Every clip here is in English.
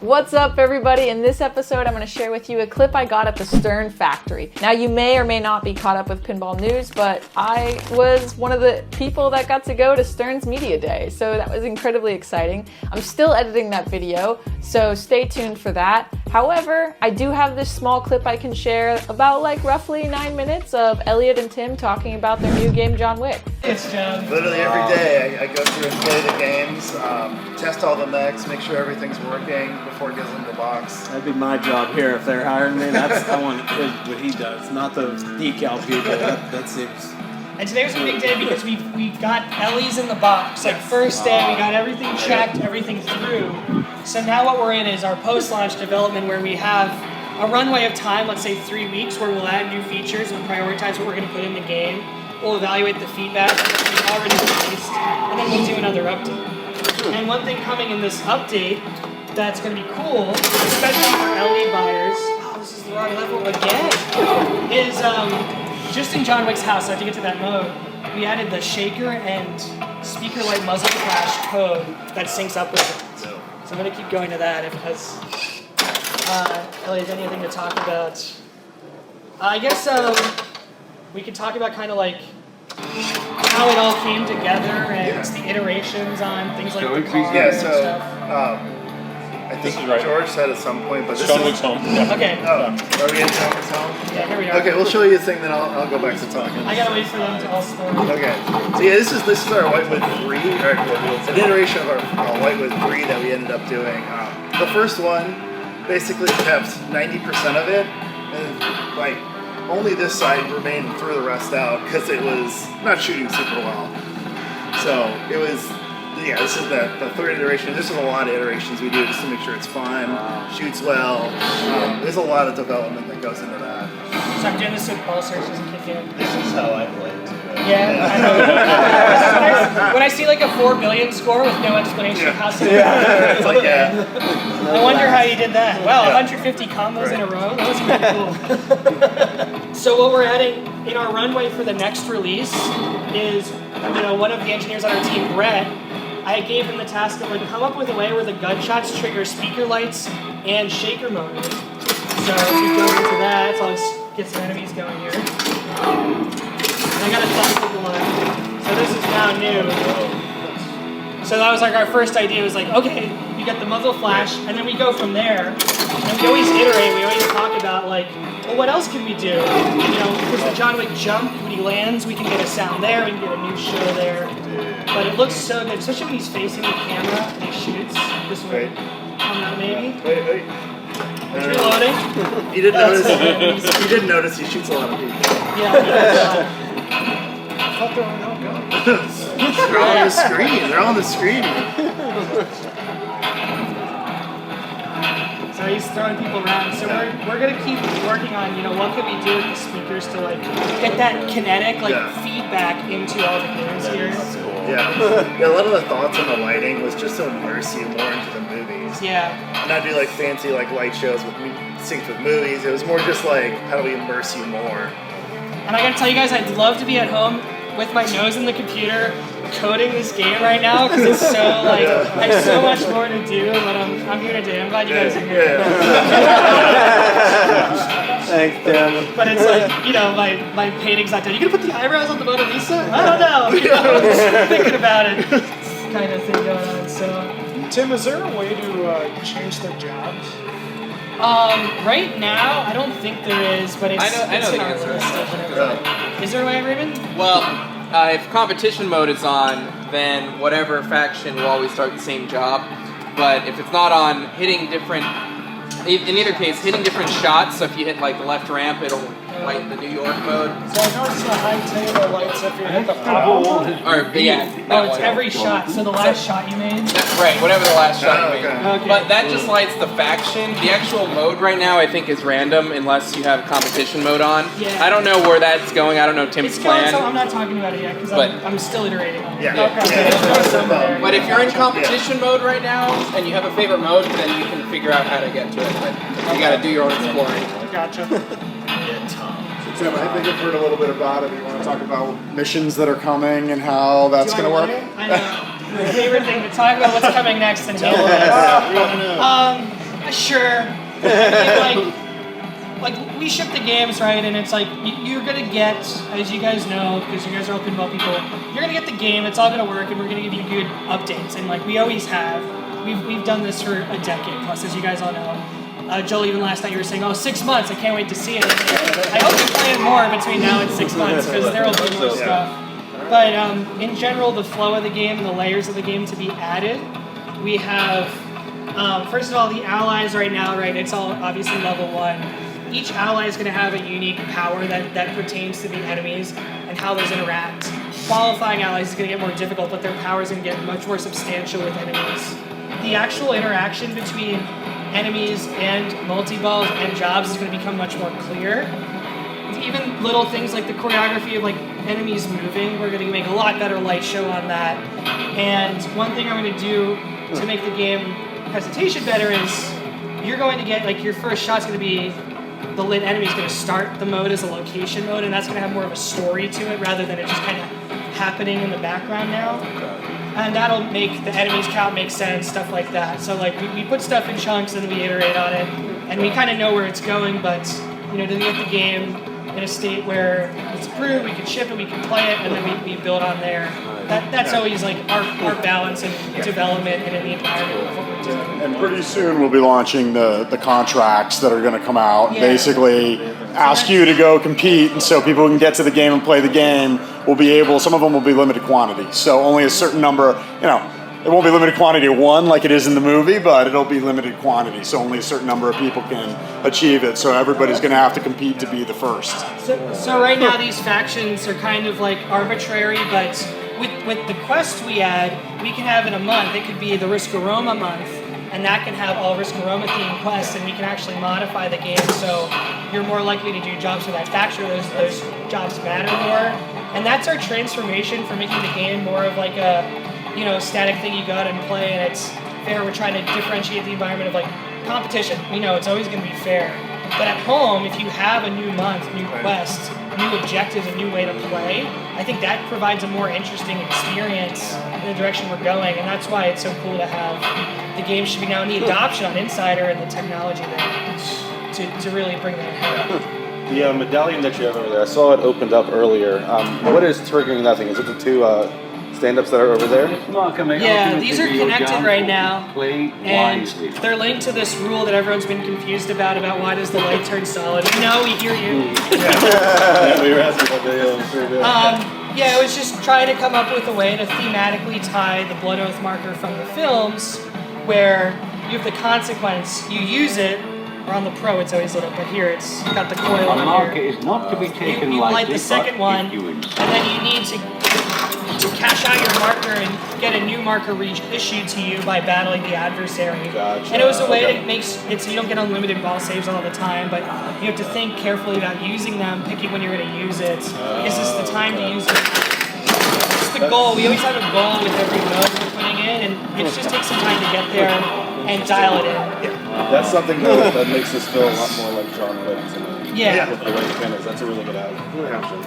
What's up, everybody? In this episode, I'm going to share with you a clip I got at the Stern factory. Now, you may or may not be caught up with pinball news, but I was one of the people that got to go to Stern's Media Day, so that was incredibly exciting. I'm still editing that video, so stay tuned for that. However, I do have this small clip I can share about roughly 9 minutes of Elliot and Tim talking about their new game, John Wick. It's John. Literally every day I go through and play the games, test all the mechs, make sure everything's working before it goes in the box. That'd be my job here if they're hiring me. I want what he does, not the decal people. That seems. And today was a big day because we got Ellie's in the box. First day, we got everything checked, everything through. So now what we're in is our post-launch development where we have a runway of time, let's say 3 weeks, where we'll add new features, we'll prioritize what we're going to put in the game, we'll evaluate the feedback that we've already released, and then we'll do another update. And one thing coming in this update that's going to be cool, especially for Ellie buyers, this is the wrong level again, is just in John Wick's house, so I have to get to that mode, we added the shaker and speaker light muzzle flash code that syncs up with it. So I'm going to keep going to that because Ellie, is anything to talk about? I guess we could talk about kind of how it all came together and the iterations on things like the car and stuff. I think George said at some point, but this John Wick's home. Yeah. Okay. Oh, are we in John Wick's home? Yeah, here we are. Okay, we'll show you a thing, then I'll go back to talking. I gotta wait for them to all store. Okay, so yeah, this is our Whitewood 3, or it's an iteration of our Whitewood 3 that we ended up doing. The first one basically kept 90% of it, and only this side remained and threw the rest out because it was not shooting super well. So it was. Yeah, this is the third iteration. This is a lot of iterations we do just to make sure it's fun, shoots well. There's a lot of development that goes into that. So I'm doing this so Paul search doesn't kick in. This is how I play it too. Yeah, I know. When I see a 4 billion score with no explanation of how simple it's I wonder how you did that. Wow, 150 combos in a row? That was pretty cool. So what we're adding in our runway for the next release is, one of the engineers on our team, Brett, I gave him the task of come up with a way where the gunshots trigger speaker lights and shaker motor. So as we go into that, so I'll get some enemies going here. And I got a tactical one. So this is now new. So that was our first idea was okay, you got the muzzle flash, and then we go from there. And we always iterate, we always talk about well, what else can we do? Because the John Wick jump, when he lands, we can get a sound there, we can get a new show there. But it looks so good, especially when he's facing the camera and he shoots. This way. Come out, maybe. Wait. It's reloading. You didn't notice he shoots a lot of people. Yeah. I thought they were all guns. They're all on the screen. They're all on the screen. So he's throwing people around. So we're gonna keep working on what can we do with the speakers to get that kinetic feedback into all the games here. Yeah, a lot of the thoughts on the lighting was just to immerse you more into the movies. Yeah. And not do fancy light shows with synced with movies. It was more just how do we immerse you more. And I gotta tell you guys, I'd love to be at home with my nose in the computer coding this game right now because it's so I have so much more to do, but I'm here today. I'm glad you guys are here. Thanks, Tim. But it's my painting's not done. You gonna put the eyebrows on the Mona Lisa? I don't know. I'm just thinking about it. Kind of thing going on. So, Tim, is there a way to change their jobs? Right now, I don't think there is, but it's in our list. Is there a way, Raymond? Well, if competition mode is on, then whatever faction will always start the same job. But if it's not on, in either case, hitting different shots, so if you hit the left ramp, it'll light the New York mode. So I noticed the high table lights if you hit the purple one. It's every shot, so the last shot you made? Right, whatever the last shot you made. Okay. But that just lights the faction. The actual mode right now, I think, is random unless you have competition mode on. Yeah. I don't know where that's going. I don't know Tim's plan. So I'm not talking about it yet because I'm still iterating on it. Yeah. But if you're in competition mode right now and you have a favorite mode, then you can figure out how to get to it. But you got to do your own exploring. Gotcha. Tim, I think I've heard a little bit about it. You want to talk about missions that are coming and how that's going to work? I know. My favorite thing to talk about what's coming next and Sure. I mean, like we ship the games, right? And it's like you're gonna get, as you guys know, because you guys are all pinball people, you're gonna get the game. It's all gonna work, and we're gonna give you good updates. And like we always have, we've done this for a decade plus, as you guys all know. Joel, even last night you were saying, "Oh, 6 months! I can't wait to see it." I hope you plan more between now and 6 months because there will be more stuff. But in general, the flow of the game and the layers of the game to be added, we have, first of all, the allies right now, right, it's all obviously level 1. Each ally is going to have a unique power that pertains to the enemies and how those interact. Qualifying allies is going to get more difficult, but their power is going to get much more substantial with enemies. The actual interaction between enemies and multi-balls and jobs is going to become much more clear. Even little things like the choreography of like enemies moving, we're going to make a lot better light show on that. And one thing I'm going to do to make the game presentation better is you're going to get, like, your first shot's going to be the lit enemy is going to start the mode as a location mode, and that's going to have more of a story to it rather than it just kind of happening in the background now. And that'll make the enemies count make sense, stuff like that. So like we put stuff in chunks and we iterate on it, and we kind of know where it's going, but you know, to get the game in a state where it's approved, we can ship it, we can play it, and then we build on there. That's always like our balance in development and in the environment of what we're doing. And pretty soon we'll be launching the contracts that are going to come out. Yeah. Basically ask you to go compete, and so people who can get to the game and play the game will be able, some of them will be limited quantity. So only a certain number, you know, it won't be limited quantity of one like it is in the movie, but it'll be limited quantity. So only a certain number of people can achieve it. So everybody's going to have to compete to be the first. So right now these factions are kind of like arbitrary, but with the quest we add, we can have in a month, it could be the Risk Aroma month, and that can have all Risk Aroma themed quests, and we can actually modify the game so you're more likely to do jobs for that faction, those jobs matter more. And that's our transformation for making the game more of like a, you know, static thing you go out and play, and it's fair. We're trying to differentiate the environment of like competition. We know it's always going to be fair. But at home, if you have a new month, new quest, new objectives, a new way to play, I think that provides a more interesting experience in the direction we're going, and that's why it's so cool to have the game should be now in the adoption on Insider and the technology there to really bring that home. The medallion that you have over there, I saw it opened up earlier. What is triggering that thing? Is it the two stand-ups that are over there? Yeah, these are connected right now, and they're linked to this rule that everyone's been confused about why does the light turn solid. No, we hear you. Yeah, we were asking about the yeah, it was just trying to come up with a way to thematically tie the Blood Oath marker from the films, where you have the consequence, you use it, or on the Pro it's always lit up, but here it's got the coil on marker here. is not to be taken You light the second one, if you and then you need to cash out your marker and get a new marker issued to you by battling the adversary. Gotcha. And it was a way that makes it so you don't get unlimited ball saves all the time, but you have to think carefully about using them, picking when you're going to use it. Is this the time to use it? It's the goal. We always have a goal with every mode we're putting in, and it just takes some time to get there and dial it in. That's something that makes this feel a lot more like John Wick to me. Yeah. With the way it is. That's a really good action.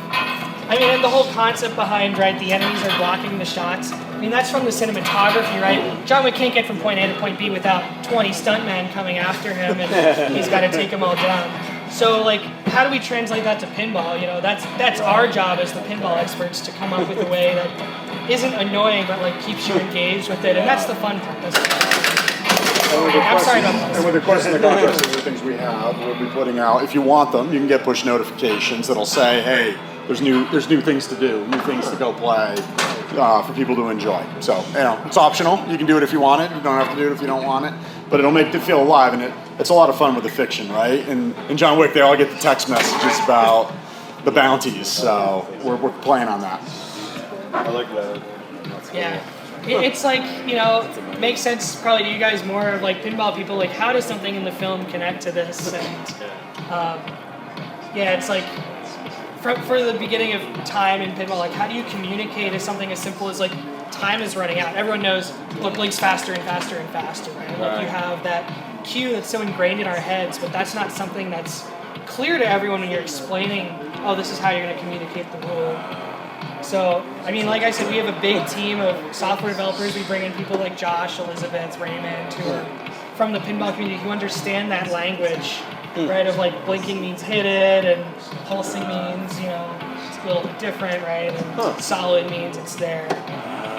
I mean, and the whole concept behind, right, the enemies are blocking the shots. I mean, that's from the cinematography, right? John Wick can't get from point A to point B without 20 stuntmen coming after him, and he's got to take them all down. So, like, how do we translate that to pinball? You know, that's our job as the pinball experts to come up with a way that isn't annoying, but, like, keeps you engaged with it, and that's the fun part. I'm sorry about that. And with the quests and the contracts and the things we have, we'll be putting out, if you want them, you can get push notifications that'll say, hey, there's new things to do, new things to go play for people to enjoy. So, you know, it's optional. You can do it if you want it. You don't have to do it if you don't want it. But it'll make it feel alive, and it's a lot of fun with the fiction, right? And in John Wick, they all get the text messages about the bounties. So we're playing on that. I like that. Yeah. It's like, you know, makes sense probably to you guys more of like pinball people, like how does something in the film connect to this? And yeah, it's like for the beginning of time in pinball, like how do you communicate as something as simple as like time is running out? Everyone knows, look, Link's faster and faster and faster, right? Like you have that cue that's so ingrained in our heads, but that's not something that's clear to everyone when you're explaining, oh, this is how you're going to communicate the rule. So, I mean, like I said, we have a big team of software developers. We bring in people like Josh, Elizabeth, Raymond, who are from the pinball community who understand that language, right? Of like blinking means hit it, and pulsing means, you know, it's a little bit different, right? And solid means it's there.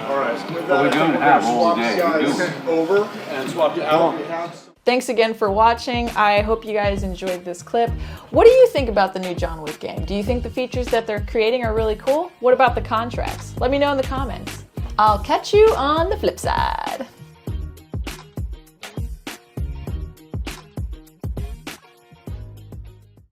All right. With that, Well, we I think don't we're have gonna all swap day. you We guys do. over and swap you out. Thanks again for watching. I hope you guys enjoyed this clip. What do you think about the new John Wick game? Do you think the features that they're creating are really cool? What about the contracts? Let me know in the comments. I'll catch you on the flip side.